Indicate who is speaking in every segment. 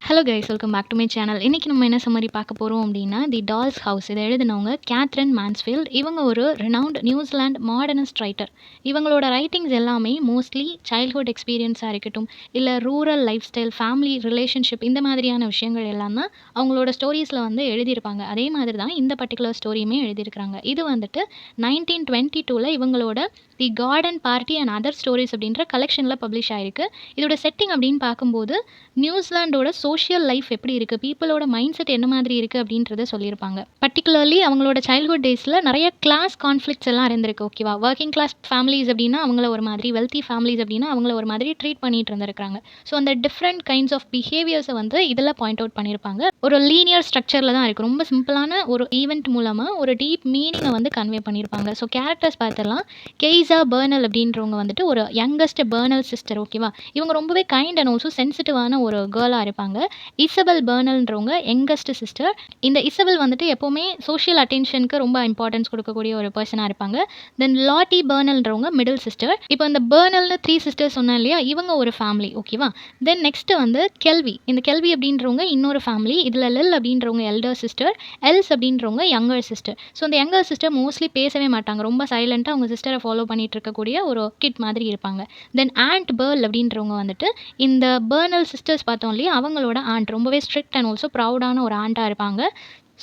Speaker 1: Hello guys, welcome back to my channel. இன்றைக்கி நம்ம என்ன சம்மரி பார்க்க போகிறோம் அப்படின்னா, தி டால்ஸ் ஹவுஸ். இதை எழுதினவங்க கேத்ரின் மான்ஸ்ஃபீல்ட். இவங்க ஒரு ரெனவுண்ட் நியூசிலாண்ட் மாடர்னிஸ்ட் ரைட்டர். இவங்களோட ரைட்டிங்ஸ் எல்லாமே மோஸ்ட்லி சைல்ட்ஹுட் எக்ஸ்பீரியன்ஸாக இருக்கட்டும், இல்லை rural life style, family relationship, இந்த மாதிரியான விஷயங்கள் எல்லாம் தான் அவங்களோட ஸ்டோரிஸில் வந்து எழுதியிருப்பாங்க. அதே மாதிரி தான் இந்த பர்டிகுலர் ஸ்டோரியுமே எழுதியிருக்கிறாங்க. இது வந்துட்டு 1922 இவங்களோட the garden party and other stories அப்படின்ற கலெக்ஷனில் பப்ளிஷ் ஆயிருக்கு. இதோட செட்டிங் அப்படின்னு பார்க்கும்போது நியூசிலாண்டோட சோஷியல் லைஃப் எப்படி இருக்குது, பீப்புளோட மைண்ட் செட் என்ன மாதிரி இருக்குது அப்படின்றத சொல்லியிருப்பாங்க. பர்டிகுலர்லி அவங்களோட சைல்ட்ஹுட் டேஸில் நிறைய கிளாஸ் கான்ஃப்ளிக்ட்ஸ் எல்லாம் இருந்திருக்கு. ஓகேவா, ஒர்க்கிங் கிளாஸ் ஃபேமிலிஸ் அப்படின்னா அவங்கள ஒரு மாதிரி, வெல்த்தி ஃபேமிலிஸ் அப்படின்னா அவங்கள ஒரு மாதிரி ட்ரீட் பண்ணிட்டு இருந்திருக்காங்க. ஸோ அந்த டிஃப்ரெண்ட் கைண்ட்ஸ் ஆஃப் பிஹேவியர்ஸை வந்து இதில் பாயிண்ட் அவுட் பண்ணியிருப்பாங்க. ஒரு லீனியர் ஸ்ட்ரக்சரில் தான் இருக்குது. ரொம்ப சிம்பிளான ஒரு ஈவெண்ட் மூலமாக ஒரு டீப் மீனிங்கை வந்து கன்வே பண்ணியிருப்பாங்க. ஸோ கேரக்டர்ஸ் பார்த்துடலாம். கெய்ஸா பர்னல் அப்படின்றவங்க வந்துட்டு ஒரு யங்கஸ்ட் பர்னல் சிஸ்டர். ஓகேவா, இவங்க ரொம்பவே கைண்ட் அண்ட் ஆல்சோ சென்சிட்டிவான ஒரு கேர்ளாக இருப்பாங்க. இசபெல் பர்னல்ன்றவங்க யங்கஸ்ட் சிஸ்டர். இந்த இசபெல் வந்துட்டு எப்போவுமே சோஷியல் அட்டென்ஷனுக்கு ரொம்ப இம்பார்ட்டன்ஸ் கொடுக்கக்கூடிய ஒரு பர்சனாக இருப்பாங்க. தென் லாட்டி பர்னல்ன்றவங்க மிடில் சிஸ்டர். இப்போ இந்த பர்னல்னு 3 சிஸ்டர்ஸ் சொன்னேன் இல்லையா, இவங்க ஒரு ஃபேமிலி. ஓகேவா, தென் நெக்ஸ்ட் வந்து கெல்வி. இந்த கெல்வி அப்படின்றவங்க இன்னொரு ஃபேமிலி. இதில் லில் அப்படின்றவங்க எல்டர் சிஸ்டர், எல்ஸ் அப்படின்றவங்க யங்கர் சிஸ்டர். ஸோ இந்த யங்கர் சிஸ்டர் மோஸ்ட்லி பேசவே மாட்டாங்க, ரொம்ப சைலண்ட்டாக அவங்க சிஸ்டரை ஃபாலோ பண்ணிட்டு இருக்கக்கூடிய ஒரு கிட் மாதிரி இருப்பாங்க. தென் ஆண்ட் பேர்ல் அப்படின்றவங்க வந்துட்டு இந்த பர்னல் சிஸ்டர்ஸ் பார்த்தோம் இல்லையா, அவங்களோட ஆண்ட் ரொம்பவே ஸ்ட்ரிக்ட் அண்ட் ஆல்சோ ப்ரௌடான ஒரு ஆண்ட்டாக இருப்பாங்க.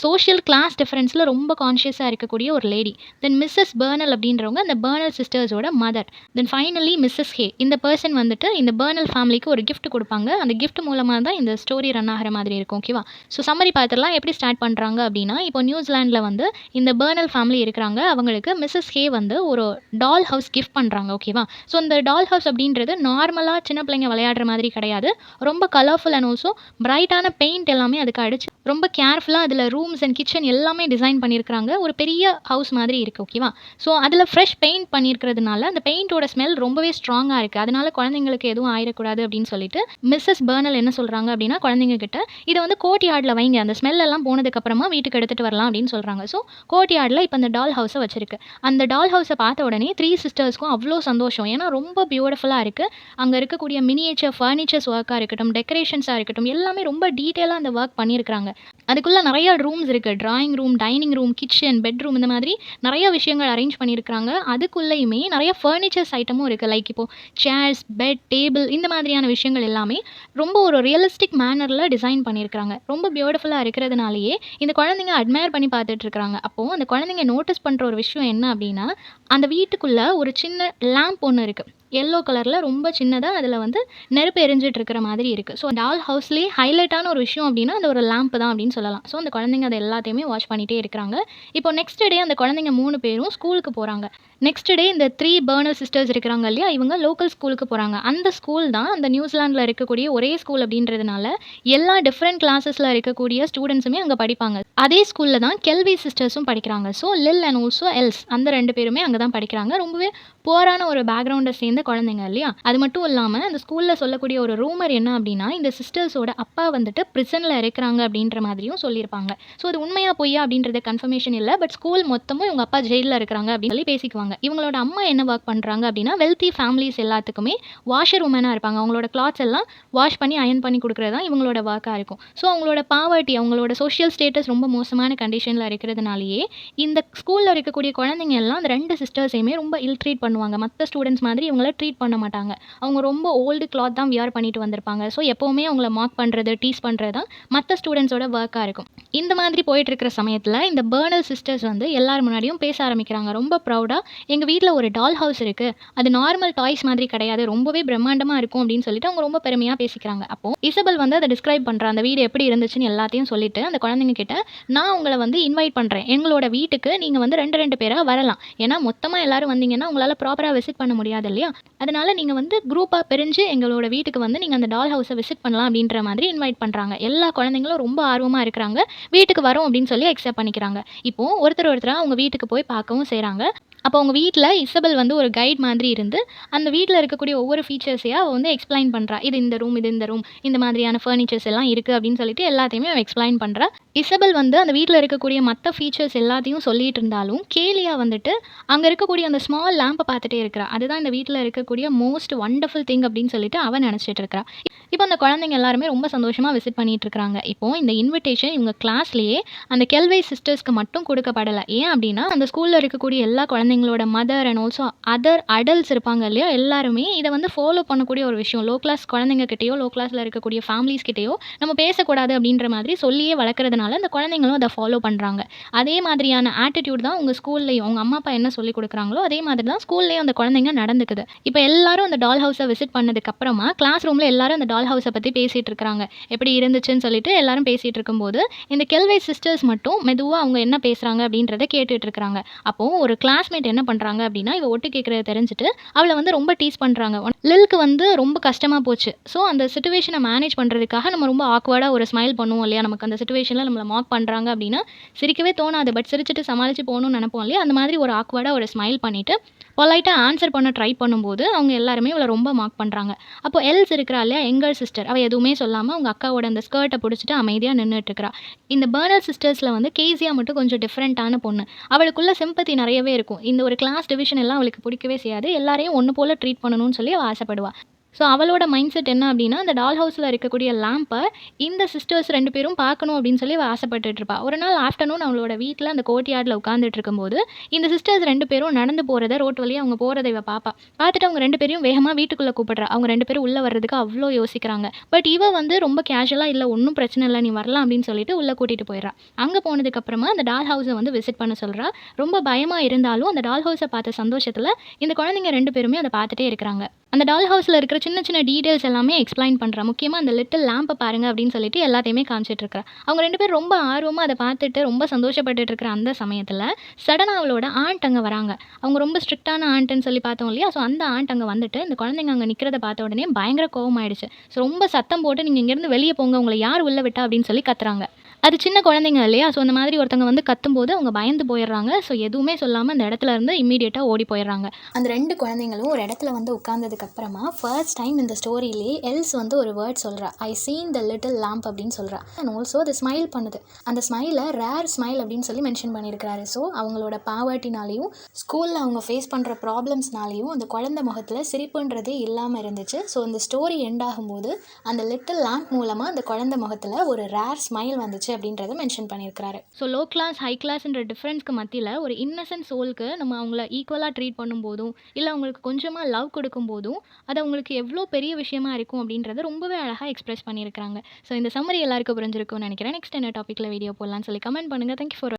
Speaker 1: சோஷியல் கிளாஸ் டிஃப்ரென்ஸில் ரொம்ப கான்ஷியஸாக இருக்கக்கூடிய ஒரு லேடி. தென் மிஸ்ஸஸ் பர்னல் அப்படின்றவங்க அந்த பர்னல் சிஸ்டர்ஸோட mother. Then finally Mrs Hay. இந்த பர்சன் வந்துட்டு இந்த பர்னல் ஃபேமிலிக்கு ஒரு கிஃப்ட் கொடுப்பாங்க. அந்த கிஃப்ட் மூலமாக தான் இந்த ஸ்டோரி ரன் ஆகிற மாதிரி இருக்கும். ஓகேவா, ஸோ சம்மரி பார்த்துடலாம். எப்படி ஸ்டார்ட் பண்ணுறாங்க அப்படின்னா, இப்போ நியூசிலாண்டில் வந்து இந்த பர்னல் ஃபேமிலி இருக்கிறாங்க. அவங்களுக்கு மிஸ்ஸஸ் ஹே வந்து ஒரு டால் ஹவுஸ் கிஃப்ட் பண்ணுறாங்க. ஓகேவா, ஸோ இந்த டால் ஹவுஸ் அப்படின்றது நார்மலாக சின்ன பிள்ளைங்க விளையாடுற மாதிரி கிடையாது. ரொம்ப கலர்ஃபுல் அண்ட் ஆல்சோ பிரைட்டான பெயிண்ட் எல்லாமே அதுக்கு அடிச்சு ரொம்ப கேர்ஃபுல்லாக அதில் ரூம்ஸ் அண்ட் கிச்சன் எல்லாமே டிசைன் பண்ணியிருக்கிறாங்க. ஒரு பெரிய ஹவுஸ் மாதிரி இருக்குது. ஓகேவா, ஸோ அதில் ஃப்ரெஷ் பெயிண்ட் பண்ணியிருக்கிறதுனால அந்த பெயிண்டோட ஸ்மெல் ரொம்பவே ஸ்ட்ராங்காக இருக்குது. அதனால குழந்தைங்களுக்கு எதுவும் ஆயிடக்கூடாது அப்படின்னு சொல்லிட்டு மிஸ்ஸஸ் பர்னல் என்ன சொல்கிறாங்க அப்படின்னா, குழந்தைங்க கிட்ட இதை வந்து கோர்ட் யார்டில் வைங்க, அந்த ஸ்மெல் எல்லாம் போனதுக்கப்புறமா வீட்டுக்கு எடுத்துகிட்டு வரலாம் அப்படின்னு சொல்கிறாங்க. ஸோ கோர்ட் யார்டில் இப்போ அந்த டால் ஹவுஸை வச்சிருக்கு. அந்த டால் ஹவுஸை பார்த்த உடனே 3 சிஸ்டர்ஸ்க்கும் அவ்வளோ சந்தோஷம். ஏன்னா ரொம்ப பியூட்டிஃபுல்லாக இருக்குது. அங்கே இருக்கக்கூடிய மினியேச்சர் ஃபர்னிச்சர்ஸ் ஒர்க்காக இருக்கட்டும், டெக்கரேஷன்ஸாக இருக்கட்டும், எல்லாமே ரொம்ப டீட்டெயிலாக அந்த ஒர்க் பண்ணியிருக்கிறாங்க. அதுக்குள்ளே நிறைய ரூம்ஸ் இருக்குது. Drawing room, dining room, kitchen, bedroom, இந்த மாதிரி நிறைய விஷயங்கள் அரேஞ்ச் பண்ணியிருக்கிறாங்க. அதுக்குள்ளேயுமே நிறைய ஃபர்னிச்சர்ஸ் ஐட்டமும் இருக்குது. லைக் இப்போது சேர்ஸ், பெட், டேபிள், இந்த மாதிரியான விஷயங்கள் எல்லாமே ரொம்ப ஒரு ரியலிஸ்டிக் மேனரில் டிசைன் பண்ணியிருக்கிறாங்க. ரொம்ப பியூட்டிஃபுல்லாக இருக்கிறதுனாலேயே இந்த குழந்தைங்க அட்மையர் பண்ணி பார்த்துட்ருக்குறாங்க. அப்போது அந்த குழந்தைங்க நோட்டீஸ் பண்ணுற ஒரு விஷயம் என்ன அப்படின்னா, அந்த வீட்டுக்குள்ளே ஒரு சின்ன லேம்ப் ஒன்று இருக்குது. எல்லோ கலரில் ரொம்ப சின்னதாக அதில் வந்து நெருப்பு எரிஞ்சிட்டு இருக்கிற மாதிரி இருக்குது. ஸோ டால் ஹவுஸ்லேயே ஹைலைட்டான ஒரு விஷயம் அப்படின்னா அது ஒரு லேம்ப் தான் அப்படின்னு சொல்லலாம். ஸோ அந்த குழந்தைங்க அதை எல்லாத்தையுமே வாட்ச் பண்ணிகிட்டே இருக்கிறாங்க. இப்போ நெக்ஸ்ட் டே அந்த குழந்தைங்க 3 பேரும் ஸ்கூலுக்கு போகிறாங்க. நெக்ஸ்ட் டே இந்த 3 பர்னல் சிஸ்டர்ஸ் இருக்கிறாங்க இல்லையா, இவங்க லோக்கல் ஸ்கூலுக்கு போகிறாங்க. அந்த ஸ்கூல் தான் அந்த நியூசிலாண்டில் இருக்கக்கூடிய ஒரே ஸ்கூல் அப்படின்றதுனால எல்லா டிஃப்ரெண்ட் கிளாஸஸில் இருக்கக்கூடிய ஸ்டூடெண்ட்ஸுமே அங்கே படிப்பாங்க. அதே ஸ்கூலில் தான் கெல்வி சிஸ்டர்ஸும் படிக்கிறாங்க. ஸோ லில் அண்ட் ஆல்சோ எல்ஸ், அந்த 2 பேருமே அங்கே தான் படிக்கிறாங்க. ரொம்பவே புவரான ஒரு பேக்ரவுண்டை சேர்ந்த குழந்தைங்க இல்லையா. அது மட்டும் இல்லாமல் அந்த ஸ்கூலில் சொல்லக்கூடிய ஒரு ரூமர் என்ன அப்படின்னா, இந்த சிஸ்டர்ஸோட அப்பா வந்துட்டு பிரிசனில் இருக்கிறாங்க அப்படின்ற மாதிரியும் சொல்லியிருப்பாங்க. ஸோ அது உண்மையாக பொய்யா அப்படின்றது கன்ஃபர்மேஷன் இல்லை. பட் ஸ்கூல் மொத்தமும் இவங்க அப்பா ஜெயிலில் இருக்கிறாங்க அப்படின்னு சொல்லி பேசிக்குவாங்க. இவங்களோட அம்மா என்ன ஒர்க் பண்ணுறாங்க அப்படின்னா, வெல்த்தி ஃபேமிலிஸ் எல்லாத்துக்குமே வாஷர் உமனாக இருப்பாங்க. அவங்களோட கிளாத்ஸ் எல்லாம் வாஷ் பண்ணி அயன் பண்ணி கொடுக்குறது தான் இவங்களோட ஒர்க்காக இருக்கும். ஸோ அவங்களோட பாவர்ட்டி, அவங்களோட சோஷியல் ஸ்டேட்டஸ் ரொம்ப மோசமான கண்டிஷனில் இருக்கிறதுனாலேயே இந்த ஸ்கூலில் இருக்கக்கூடிய குழந்தைங்க எல்லாம் அந்த 2 சிஸ்டர்ஸையுமே ரொம்ப இல் ட்ரீட் பண்ணுவாங்க. மற்ற ஸ்டூடெண்ட்ஸ் மாதிரி இவங்கள ட்ரீட் பண்ண மாட்டாங்க. அவங்க ரொம்ப ஓல்டு கிளாத் தான் வியர் பண்ணிட்டு வந்திருப்பாங்க. ஸோ எப்போவுமே அவங்கள மார்க் பண்ணுறது, டீஸ் பண்ணுறது தான் மற்ற ஸ்டூடெண்ட்ஸோட ஒர்க்காக இருக்கும். இந்த மாதிரி போயிட்டு இருக்கிற சமயத்தில் இந்த பர்னல் சிஸ்டர்ஸ் வந்து எல்லார் முன்னாடியும் பேச ஆரம்பிக்கிறாங்க. ரொம்ப ப்ரௌடாக, எங்கள் வீட்டில் ஒரு டால் ஹவுஸ் இருக்குது, அது நார்மல் டாய்ஸ் மாதிரி கிடையாது, ரொம்பவே பிரம்மாண்டமாக இருக்கும் அப்படின்னு சொல்லிட்டு அவங்க ரொம்ப பெருமையாக பேசிக்கிறாங்க. அப்போ இசபெல் வந்து அதை டிஸ்கிரைப் பண்ணுறாங்க, அந்த வீடு எப்படி இருந்துச்சுன்னு எல்லாத்தையும் சொல்லிட்டு அந்த குழந்தைங்க கிட்ட, நான் உங்களை வந்து இன்வைட் பண்ணுறேன், எங்களோட வீட்டுக்கு நீங்கள் வந்து 2 பேராக வரலாம். ஏன்னா மொத்தமாக எல்லாரும் வந்தீங்கன்னா உங்களால் ப்ராப்பராக விசிட் பண்ண முடியாது இல்லையா. அதனால நீங்கள் வந்து குரூப்பாக பிரிஞ்சு எங்களோட வீட்டுக்கு வந்து நீங்கள் அந்த டால் ஹவுஸை விசிட் பண்ணலாம் அப்படின்ற மாதிரி இன்வைட் பண்ணுறாங்க. எல்லா குழந்தைங்களும் ரொம்ப ஆர்வமாக இருக்கிறாங்க. வீட்டுக்கு வரோம் அப்படின்னு சொல்லி அக்செப்ட் பண்ணிக்கிறாங்க. இப்போது ஒருத்தராக அவங்க வீட்டுக்கு போய் பார்க்கவும் செய்கிறாங்க. அப்போ அவங்க வீட்டில் இசபெல் வந்து ஒரு கைட் மாதிரி இருந்து அந்த வீட்டில் இருக்கக்கூடிய ஒவ்வொரு ஃபீச்சர்ஸையும் அவள் வந்து எக்ஸ்பிளைன் பண்ணுறா. இது இந்த ரூம், இது இந்த ரூம், இந்த மாதிரியான ஃபர்னிச்சர்ஸ் எல்லாம் இருக்குது அப்படின்னு சொல்லிட்டு எல்லாத்தையுமே அவள் எக்ஸ்பிளைன் பண்ணுறா. இசபெல் வந்து அந்த வீட்ல இருக்கக்கூடிய மத்த ஃபீச்சர்ஸ் எல்லாத்தையும் சொல்லிட்டு இருந்தாலும், கேலியா வந்துட்டு அங்க இருக்கக்கூடிய அந்த ஸ்மால் லேம்ப பார்த்துட்டே இருக்கிறா. அதுதான் இந்த வீட்ல இருக்கக்கூடிய மோஸ்ட் வண்டர்ஃபுல் திங் அப்படின்னு சொல்லிட்டு அவ நெனச்சிட்டு இருக்கிறா. இப்போ அந்த குழந்தைங்க எல்லாருமே ரொம்ப சந்தோஷமா விசிட் பண்ணிட்டு இருக்காங்க. இப்போ இந்த இன்விடேஷன் இவங்க கிளாஸ்லயே அந்த கெல்வே சிஸ்டர்ஸ்க்கு மட்டும் குடுக்கப்படல. ஏன் அப்படின்னா, அந்த ஸ்கூல்ல இருக்கக்கூடிய எல்லா குழந்தைங்களோட mother and also other adults இருப்பாங்க இல்லையா? எல்லாருமே இத வந்து ஃபாலோ பண்ணக்கூடிய ஒரு விஷயம். லோ கிளாஸ் குழந்தைங்க கிட்டயோ, லோ கிளாஸ்ல இருக்கக்கூடிய ஃபேமிலீஸ் கிட்டயோ நம்ம பேசக்கூடாது அப்படின்ற மாதிரி சொல்லியே வளர்க்கறதுனால, அந்த குழந்தைங்களும் அத ஃபாலோ பண்றாங்க. அதே மாதிரியான ஆட்டிட்யூட் தான் உங்க ஸ்கூல்லயும் அவங்க அம்மா, அப்பா என்ன சொல்லிக் குடுக்குறாங்களோ, அதே மாதிரி தான் ஸ்கூல்லயும் அந்த குழந்தைங்க நடந்துக்குது. இப்ப எல்லாரும் அந்த டால் ஹவுஸ விசிட் பண்ணதுக்கு அப்புறமா, கிளாஸ் ரூம்ல எல்லாரும் அந்த டால் ஹவுஸ பத்தி பேசிட்டு இருக்காங்க. எப்படி இருந்துச்சுன்னு சொல்லிட்டு எல்லாரும் பேசிட்டு இருக்கும்போது, இந்த கெல்வே சிஸ்டர்ஸ் மட்டும் மெதுவா அவங்க என்ன பேசுறாங்க அப்படின்றத கேட்டுட்டு இருக்காங்க. அப்போ ஒரு கிளாஸ்மேட் என்ன பண்றாங்க அப்படின்னா, இவ ஒட்டு கேட்கிறத தெரிஞ்சுட்டு, அவள வந்து ரொம்ப டீஸ் பண்றாங்க. லில்க்கு வந்து ரொம்ப கஷ்டமா போச்சு. ஸோ அந்த சிச்சுவேஷன மேனேஜ் பண்றதுக்காக நம்ம ரொம்ப ஆக்வர்டா ஒரு ஸ்மைல் பண்ணுவோம் இல்லையா? நமக்கு அந்த சிச்சுவேஷன்ல நம்மள மாக் பண்றாங்க அப்படின்னா, சிரிக்கவே தோணாது. பட் சிரிச்சுட்டு சமாளிச்சு போகணும்னு நெனைப்போம் இல்லையா? அந்த மாதிரி ஒரு ஆக்வர்டா ஒரு ஸ்மைல் பண்ணிட்டு, பொலைட்டா ஆன்சர் பண்ண ட்ரை பண்ணும்போது, அவங்க எல்லாருமே இவள ரொம்ப மார்க் பண்றாங்க. அப்போ எல்ஸ் இருக்கிறா இல்லையா? Younger sister. அவ எதுவுமே சொல்லாம அவங்க அக்காவோட அந்த ஸ்கர்ட்ட புடிச்சுட்டு அமைதியா நின்னுட்டு இருக்கிறா. இந்த பர்னர் சிஸ்டர்ஸ்ல வந்து கேசியா மட்டும் கொஞ்சம் டிஃபரண்டான பொண்ணு. அவளுக்குள்ள சிம்பத்தி நெறையவே இருக்கும். இந்த ஒரு கிளாஸ் டிவிஷன் எல்லாம் அவளுக்கு பிடிக்கவே செய்யாது. எல்லாரையும் ஒண்ணு போல ட்ரீட் பண்ணணும்னு சொல்லி அவ ஆசைப்படுவா. ஸோ அவளோட மைண்ட் செட் என்ன அப்படின்னா, அந்த டால் ஹவுஸ்ல இருக்கக்கூடிய லேம்ப இந்த சிஸ்டர்ஸ் 2 பேரும் பார்க்கணும் அப்படின்னு சொல்லி அவ ஆசைப்பட்டுட்டு இருப்பா. ஒரு நாள் ஆஃப்டர்நூன் அவளோட வீட்ல அந்த கோர்ட்யார்ட்ல உட்கார்ந்துட்டு இருக்கும்போது, இந்த சிஸ்டர்ஸ் 2 பேரும் நடந்து போறத ரோட்டு வழியா அவங்க போறத இவ பார்ப்பா. பார்த்துட்டு அவங்க 2 பேரையும் வேகமா வீட்டுக்குள்ள கூப்பிடுறா. அவங்க 2 பேரும் உள்ள வர்றதுக்கு அவ்ளோ யோசிக்கிறாங்க. பட் இவ வந்து ரொம்ப கேஷுவலா இல்ல ஒண்ணும் பிரச்சனை இல்ல நீ வரலாம் அப்படின்னு சொல்லிட்டு உள்ள கூட்டிட்டு போயிடுறா. அங்க போனதுக்கு அப்புறமா அந்த டால் ஹவுஸ வந்து விசிட் பண்ண சொல்றா. ரொம்ப பயமா இருந்தாலும் அந்த டால் ஹவுஸ பார்த்த சந்தோஷத்துல இந்த குழந்தைங்க 2 பேருமே அத பார்த்துட்டே இருக்கிறாங்க. அந்த டால் ஹவுஸ்ல இருக்கிற சின்ன சின்ன டீட்டெயில்ஸ் எல்லாமே எக்ஸ்ப்ளைன் பண்றா. முக்கியமா அந்த லிட்டில் லேம்ப பாருங்க அப்படின்னு சொல்லிட்டு எல்லாத்தையுமே காமிச்சிட்டு இருக்கா. அவங்க 2 பேரும் ரொம்ப ஆர்வமா அத பார்த்துட்டு ரொம்ப சந்தோஷப்பட்டுட்டு இருக்கிற அந்த சமயத்துல, சடனா அவளோட ஆண்ட் அங்க வராங்க. அவங்க ரொம்ப ஸ்ட்ரிக்ட்டான ஆண்ட்டுன்னு சொல்லி பார்த்தோம் இல்லையா? ஸோ அந்த ஆண்ட் அங்க வந்துட்டு இந்த குழந்தைங்க அங்க நிக்கிறத பார்த்த உடனே பயங்கர கோவமாயிடுச்சு. ஸோ ரொம்ப சத்தம் போட்டு நீங்க இங்கேருந்து வெளிய போங்க. உங்கள யார் உள்ள விட்டா அப்படின்னு சொல்லி கத்துறாங்க. அது சின்ன குழந்தைங்க இல்லையா? ஸோ அந்த மாதிரி ஒருத்தவங்க வந்து கத்தும்போது அவங்க பயந்து போயிடுறாங்க. ஸோ எதுவுமே சொல்லாம அந்த இடத்துல இருந்து இம்மீடியட்டா ஓடி போயிடுறாங்க. அந்த 2 குழந்தைங்களும் ஒரு இடத்துல வந்து உட்கார்ந்ததுக்கு அப்புறமா, ஃபர்ஸ்ட் டைம் இந்த ஸ்டோரியிலே எல்ஸ் வந்து ஒரு வேர்ட் சொல்றா. I seen the little lamp அப்படின்னு சொல்றா. அண்ட் ஆல்சோ அது ஸ்மைல் பண்ணுது. அந்த ஸ்மைல ரேர் ஸ்மைல் அப்படின்னு சொல்லி மென்ஷன் பண்ணியிருக்கிறாரு. ஸோ அவங்களோட பாவர்ட்டினாலையும், ஸ்கூல்ல அவங்க ஃபேஸ் பண்ற ப்ராப்ளம்ஸ்னாலையும் அந்த குழந்தை முகத்துல சிரிப்புன்றதே இல்லாம இருந்துச்சு. ஸோ இந்த ஸ்டோரி எண்ட் ஆகும்போது, அந்த லிட்டில் லேம்ப் மூலமா அந்த குழந்தை முகத்துல ஒரு ரேர் ஸ்மைல் வந்துச்சு அப்படின்றத மென்ஷன் பண்ணியிருக்கிறாரு. ஸோ லோ கிளாஸ், ஹை கிளாஸ்ன்ற டிஃபரன்ஸ்க்கு மத்தியில ஒரு இன்னசென்ட் சோல்க்கு நம்ம அவங்கள ஈக்குவலா ட்ரீட் பண்ணும்போதும், இல்ல அவங்களுக்கு கொஞ்சமா லவ் கொடுக்கும்போதும், அது அவங்களுக்கு எவ்வளோ பெரிய விஷயமா இருக்கும் அப்படின்றத ரொம்பவே அழகா எக்ஸ்பிரஸ் பண்ணியிருக்காங்க. ஸோ இந்த சம்மரி எல்லாருக்கும் புரிஞ்சிருக்கும்னு நினைக்கிறேன். நெக்ஸ்ட் என்ன டாபிக்ல வீடியோ போடலாம்னு சொல்லி கமெண்ட் பண்ணுங்க. Thank you for